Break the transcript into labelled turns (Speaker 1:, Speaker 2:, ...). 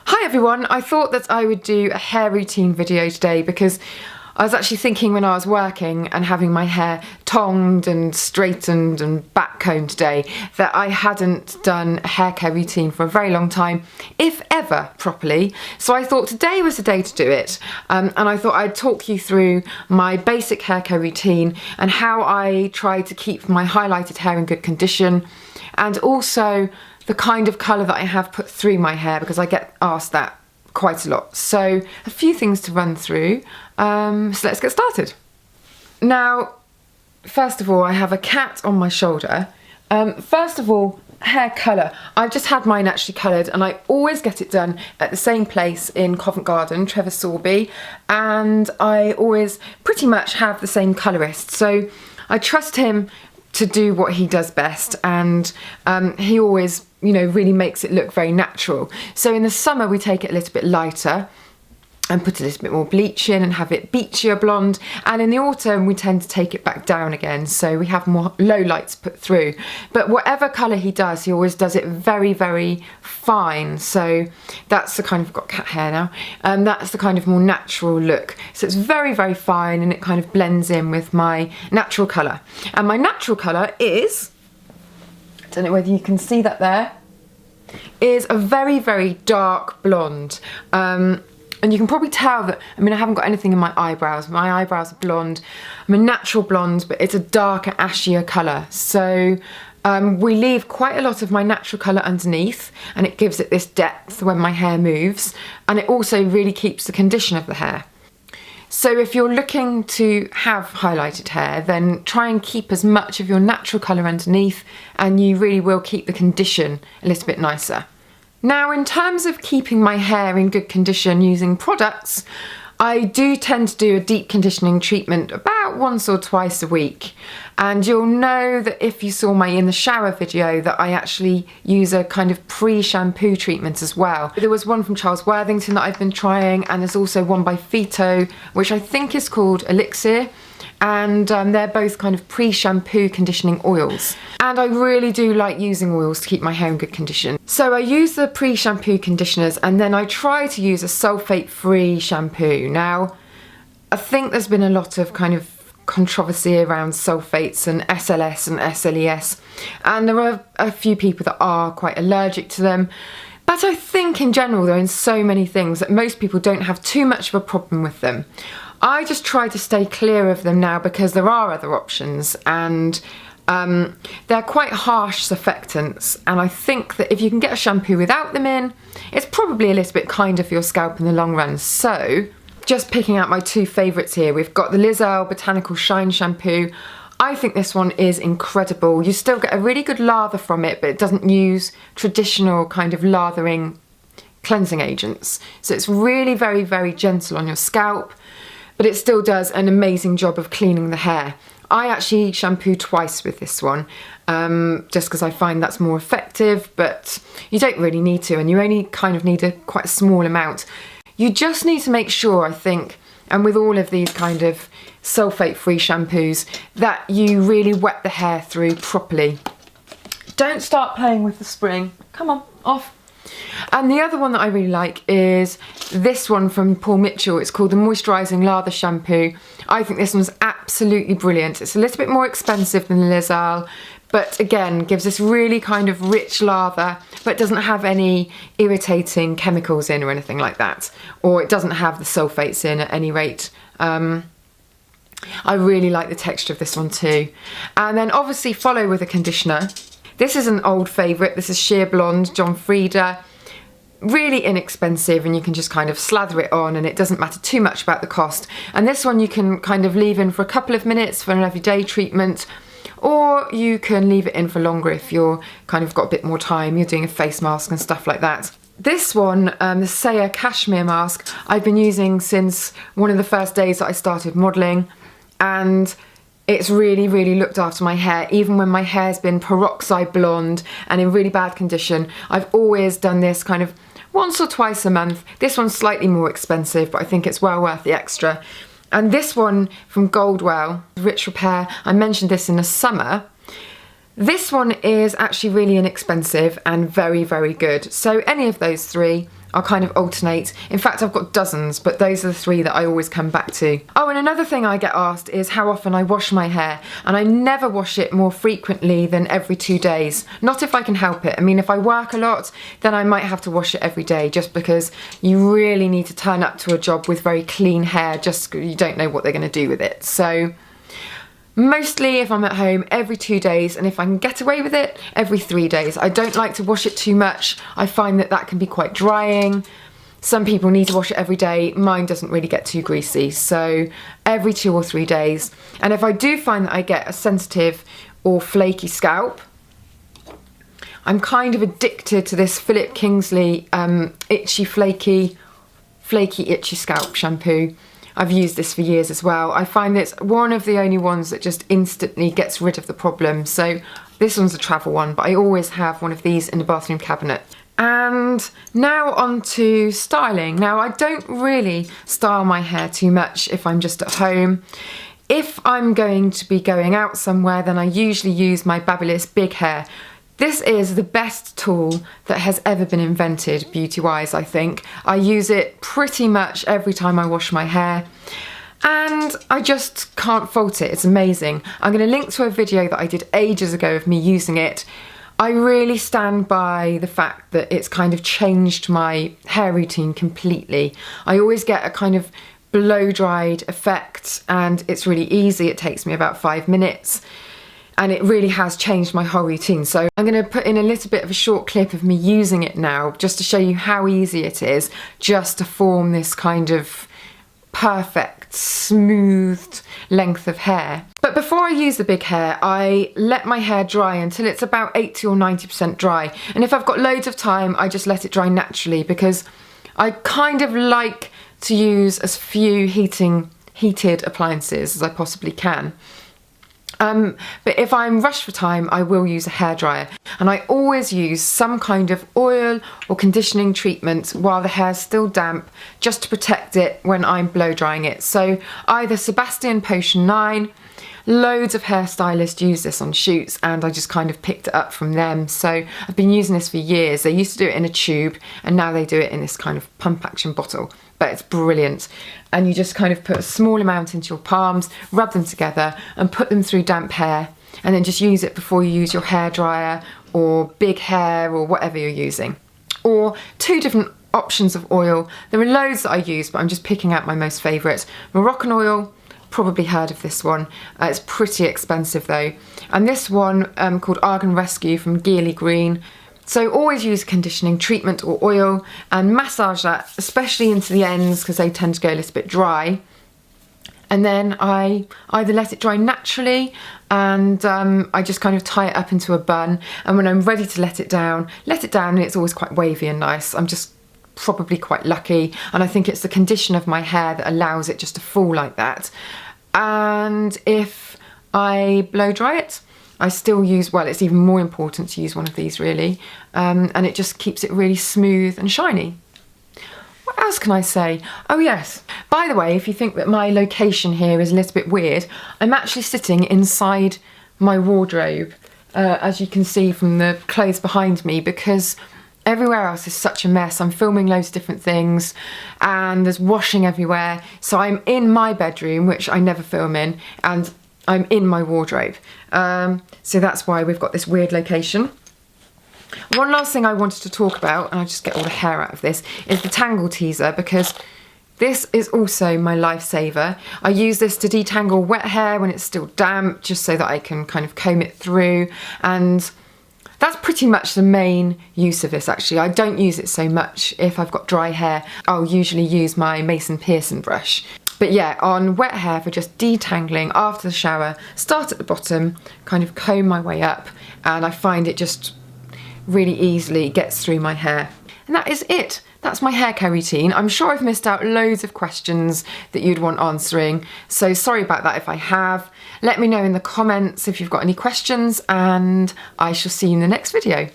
Speaker 1: Hi everyone, I thought that I would do a hair routine video today because I was actually thinking when I was working and having my hair tonged and straightened and back combed today that I hadn't done a hair care routine for a very long time, if ever, properly. So I thought today was the day to do it, and I thought I'd talk you through my basic hair care routine and how I try to keep my highlighted hair in good condition, and also the kind of colour that I have put through my hair, because I get asked that quite a lot. So a few things to run through, so let's get started. Now, first of all, I have a cat on my shoulder. First of all, hair colour. I've just had mine actually coloured, and I always get it done at the same place in Covent Garden, Trevor Sorby, and I always pretty much have the same colourist. So I trust him to do what he does best, and he always, really makes it look very natural. So in the summer we take it a little bit lighter and put a little bit more bleach in and have it beachier blonde, and in the autumn we tend to take it back down again, so we have more low lights put through. But whatever colour he does, he always does it very, very fine. So that's the kind of, got cat hair now, that's the kind of more natural look. So it's very, very fine, and it kind of blends in with my natural colour. And my natural colour is, I don't know whether you can see that there, is a very, very dark blonde. And you can probably tell that, I haven't got anything in my eyebrows. My eyebrows are blonde. I'm a natural blonde, but it's a darker, ashier colour. So we leave quite a lot of my natural colour underneath, and it gives it this depth when my hair moves. And it also really keeps the condition of the hair. So if you're looking to have highlighted hair, then try and keep as much of your natural colour underneath, and you really will keep the condition a little bit nicer. Now, in terms of keeping my hair in good condition using products, I do tend to do a deep conditioning treatment about once or twice a week. And you'll know that if you saw my in the shower video that I actually use a kind of pre-shampoo treatment as well. There was one from Charles Worthington that I've been trying, and there's also one by Phyto, which I think is called Elixir. And they're both kind of pre-shampoo conditioning oils. And I really do like using oils to keep my hair in good condition. So I use the pre-shampoo conditioners, and then I try to use a sulfate-free shampoo. Now, I think there's been a lot of kind of controversy around sulfates and SLS and SLES, and there are a few people that are quite allergic to them. But I think in general they're in so many things that most people don't have too much of a problem with them. I just try to stay clear of them now because there are other options, and they're quite harsh surfactants, and I think that if you can get a shampoo without them in, it's probably a little bit kinder for your scalp in the long run. So just picking out my two favourites here, we've got the Liz Earle Botanical Shine Shampoo. I think this one is incredible. You still get a really good lather from it, but it doesn't use traditional kind of lathering cleansing agents. So it's really very, very gentle on your scalp, but it still does an amazing job of cleaning the hair. I actually shampoo twice with this one, just because I find that's more effective, but you don't really need to, and you only kind of need quite a small amount. You just need to make sure, I think, and with all of these kind of sulfate-free shampoos, that you really wet the hair through properly. Don't start playing with the spring. Come on, off. And the other one that I really like is this one from Paul Mitchell. It's called the Moisturising Lather Shampoo. I think this one's absolutely brilliant. It's a little bit more expensive than the Liz Earle, but again, gives this really kind of rich lather, but doesn't have any irritating chemicals in or anything like that. Or it doesn't have the sulfates in at any rate. I really like the texture of this one too. And then obviously follow with a conditioner. This is an old favourite. This is Sheer Blonde, John Frieda. Really inexpensive, and you can just kind of slather it on, and it doesn't matter too much about the cost. And this one you can kind of leave in for a couple of minutes for an everyday treatment, or you can leave it in for longer if you're kind of got a bit more time, you're doing a face mask and stuff like that. This one, the Saya Kashmir Mask, I've been using since one of the first days that I started modelling, and it's really, really looked after my hair. Even when my hair's been peroxide blonde and in really bad condition, I've always done this kind of once or twice a month. This one's slightly more expensive, but I think it's well worth the extra. And this one from Goldwell, Rich Repair, I mentioned this in the summer. This one is actually really inexpensive and very, very good. So any of those three I'll kind of alternate. In fact, I've got dozens, but those are the 3 that I always come back to. Oh, and another thing I get asked is how often I wash my hair, and I never wash it more frequently than every 2 days. Not if I can help it. I mean, if I work a lot, then I might have to wash it every day, just because you really need to turn up to a job with very clean hair, just you don't know what they're going to do with it. So mostly if I'm at home, every 2 days, and if I can get away with it, every 3 days. I don't like to wash it too much. I find that that can be quite drying. Some people need to wash it every day. Mine doesn't really get too greasy, so every 2 or 3 days. And if I do find that I get a sensitive or flaky scalp, I'm kind of addicted to this Philip Kingsley Itchy Flaky Itchy Scalp shampoo. I've used this for years as well. I find it's one of the only ones that just instantly gets rid of the problem. So this one's a travel one, but I always have one of these in the bathroom cabinet. And now on to styling. Now, I don't really style my hair too much if I'm just at home. If I'm going to be going out somewhere, then I usually use my Babyliss Big Hair. This is the best tool that has ever been invented beauty-wise, I think. I use it pretty much every time I wash my hair, and I just can't fault it. It's amazing. I'm going to link to a video that I did ages ago of me using it. I really stand by the fact that it's kind of changed my hair routine completely. I always get a kind of blow-dried effect, and it's really easy. It takes me about 5 minutes. And it really has changed my whole routine. So I'm going to put in a little bit of a short clip of me using it now, just to show you how easy it is just to form this kind of perfect, smoothed length of hair. But before I use the big hair, I let my hair dry until it's about 80 or 90% dry. And if I've got loads of time, I just let it dry naturally, because I kind of like to use as few heated appliances as I possibly can. But if I'm rushed for time, I will use a hairdryer, and I always use some kind of oil or conditioning treatment while the hair's still damp, just to protect it when I'm blow drying it. So either Sebastian Potion 9, loads of hairstylists use this on shoots, and I just kind of picked it up from them. So I've been using this for years. They used to do it in a tube, and now they do it in this kind of pump action bottle. But it's brilliant. And you just kind of put a small amount into your palms, rub them together and put them through damp hair, and then just use it before you use your hairdryer or big hair or whatever you're using. Or 2 different options of oil. There are loads that I use, but I'm just picking out my most favourite. Moroccan Oil, probably heard of this one. It's pretty expensive though. And this one called Argan Rescue from Geely Green. So always use conditioning treatment or oil and massage that, especially into the ends, because they tend to go a little bit dry. And then I either let it dry naturally, and I just kind of tie it up into a bun. And when I'm ready to let it down, and it's always quite wavy and nice. I'm just probably quite lucky, and I think it's the condition of my hair that allows it just to fall like that. And if I blow dry it, I still use, well, it's even more important to use one of these really, and it just keeps it really smooth and shiny. What else can I say? Oh yes, by the way, if you think that my location here is a little bit weird, I'm actually sitting inside my wardrobe, as you can see from the clothes behind me, because everywhere else is such a mess. I'm filming loads of different things and there's washing everywhere. So I'm in my bedroom, which I never film in, and I'm in my wardrobe. So that's why we've got this weird location. One last thing I wanted to talk about, and I'll just get all the hair out of this, is the Tangle Teezer, because this is also my lifesaver. I use this to detangle wet hair when it's still damp, just so that I can kind of comb it through. And that's pretty much the main use of this actually. I don't use it so much if I've got dry hair. I'll usually use my Mason Pearson brush. But yeah, on wet hair for just detangling after the shower, start at the bottom, kind of comb my way up, and I find it just really easily gets through my hair. And that is it. That's my hair care routine. I'm sure I've missed out loads of questions that you'd want answering, so sorry about that if I have. Let me know in the comments if you've got any questions, and I shall see you in the next video.